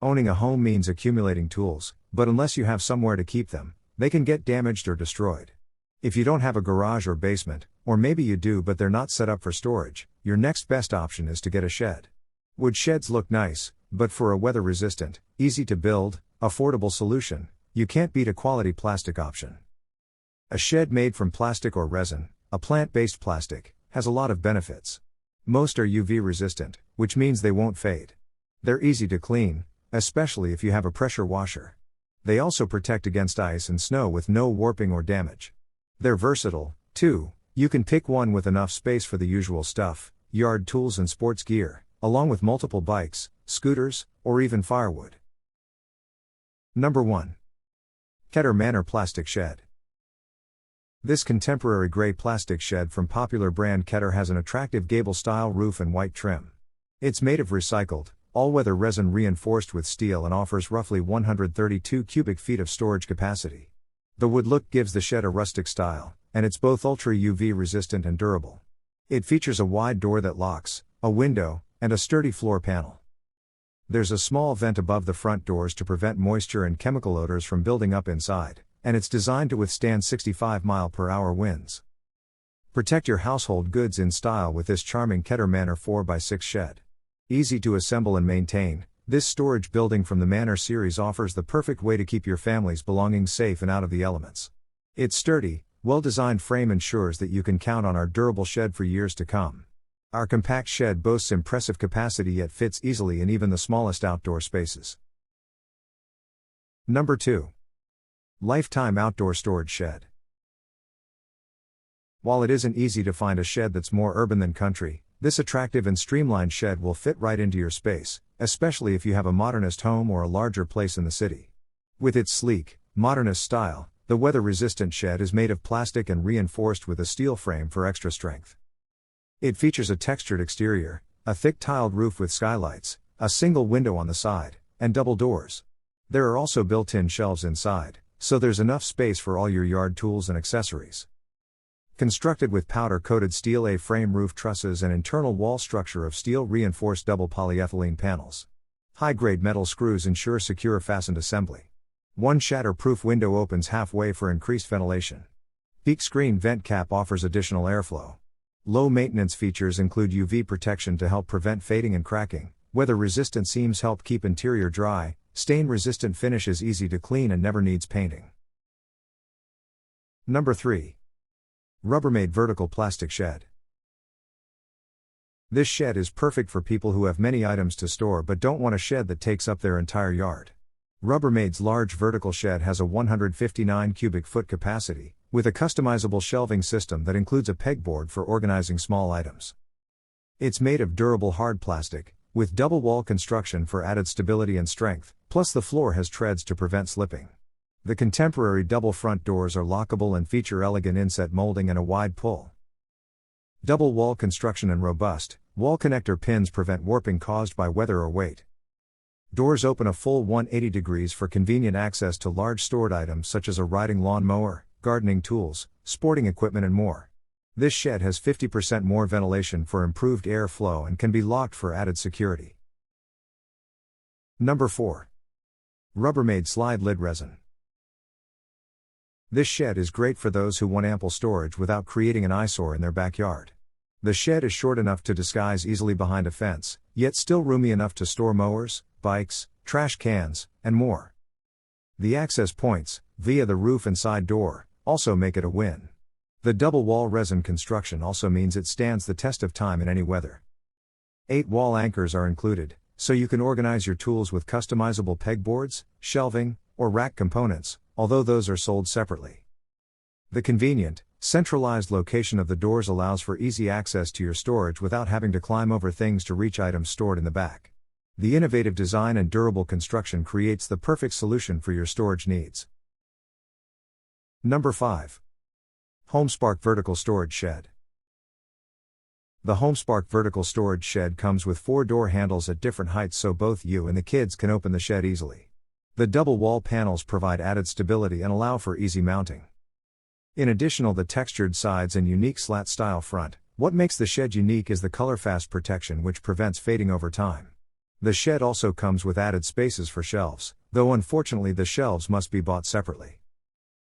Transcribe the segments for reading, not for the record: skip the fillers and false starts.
Owning a home means accumulating tools, but unless you have somewhere to keep them, they can get damaged or destroyed. If you don't have a garage or basement, or maybe you do but they're not set up for storage, your next best option is to get a shed. Wood sheds look nice, but for a weather-resistant, easy-to-build, affordable solution, you can't beat a quality plastic option. A shed made from plastic or resin, a plant-based plastic, has a lot of benefits. Most are UV-resistant, which means they won't fade. They're easy to clean, especially if you have a pressure washer. They also protect against ice and snow with no warping or damage. They're versatile, too. You can pick one with enough space for the usual stuff, yard tools and sports gear, along with multiple bikes, scooters, or even firewood. Number 1. Manor Plastic Shed. This contemporary gray plastic shed from popular brand Keter has an attractive gable-style roof and white trim. It's made of recycled, all-weather resin reinforced with steel and offers roughly 132 cubic feet of storage capacity. The wood look gives the shed a rustic style, and it's both ultra-UV resistant and durable. It features a wide door that locks, a window, and a sturdy floor panel. There's a small vent above the front doors to prevent moisture and chemical odors from building up inside, and it's designed to withstand 65-mile-per-hour winds. Protect your household goods in style with this charming Keter Manor 4x6 shed. Easy to assemble and maintain, this storage building from the Manor series offers the perfect way to keep your family's belongings safe and out of the elements. Its sturdy, well-designed frame ensures that you can count on our durable shed for years to come. Our compact shed boasts impressive capacity yet fits easily in even the smallest outdoor spaces. Number 2. Lifetime Outdoor Storage Shed. While it isn't easy to find a shed that's more urban than country, this attractive and streamlined shed will fit right into your space, especially if you have a modernist home or a larger place in the city. With its sleek, modernist style, the weather-resistant shed is made of plastic and reinforced with a steel frame for extra strength. It features a textured exterior, a thick tiled roof with skylights, a single window on the side, and double doors. There are also built-in shelves inside, so there's enough space for all your yard tools and accessories. Constructed with powder-coated steel A-frame roof trusses and internal wall structure of steel-reinforced double polyethylene panels. High-grade metal screws ensure secure fastened assembly. One shatter-proof window opens halfway for increased ventilation. Peak screen vent cap offers additional airflow. Low-maintenance features include UV protection to help prevent fading and cracking, weather-resistant seams help keep interior dry, stain-resistant finish is easy to clean and never needs painting. Number 3. Rubbermaid Vertical Plastic Shed. This shed is perfect for people who have many items to store but don't want a shed that takes up their entire yard. Rubbermaid's large vertical shed has a 159 cubic foot capacity, with a customizable shelving system that includes a pegboard for organizing small items. It's made of durable hard plastic, with double wall construction for added stability and strength, plus the floor has treads to prevent slipping. The contemporary double front doors are lockable and feature elegant inset molding and a wide pull. Double wall construction and robust, wall connector pins prevent warping caused by weather or weight. Doors open a full 180 degrees for convenient access to large stored items such as a riding lawn mower, gardening tools, sporting equipment and more. This shed has 50% more ventilation for improved airflow and can be locked for added security. Number 4. Rubbermaid Slide Lid Resin. This shed is great for those who want ample storage without creating an eyesore in their backyard. The shed is short enough to disguise easily behind a fence, yet still roomy enough to store mowers, bikes, trash cans, and more. The access points, via the roof and side door, also make it a win. The double wall resin construction also means it stands the test of time in any weather. 8 wall anchors are included, so you can organize your tools with customizable pegboards, shelving, or rack components, although those are sold separately. The convenient, centralized location of the doors allows for easy access to your storage without having to climb over things to reach items stored in the back. The innovative design and durable construction creates the perfect solution for your storage needs. Number 5. HomeSpark Vertical Storage Shed. The HomeSpark Vertical Storage Shed comes with 4 door handles at different heights so both you and the kids can open the shed easily. The double wall panels provide added stability and allow for easy mounting. In addition to the textured sides and unique slat-style front, what makes the shed unique is the color-fast protection which prevents fading over time. The shed also comes with added spaces for shelves, though unfortunately the shelves must be bought separately.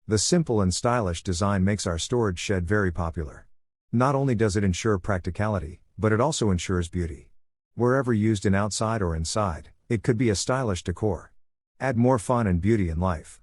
The simple and stylish design makes our storage shed very popular. Not only does it ensure practicality, but it also ensures beauty. Wherever used in outside or inside, it could be a stylish decor. Add more fun and beauty in life.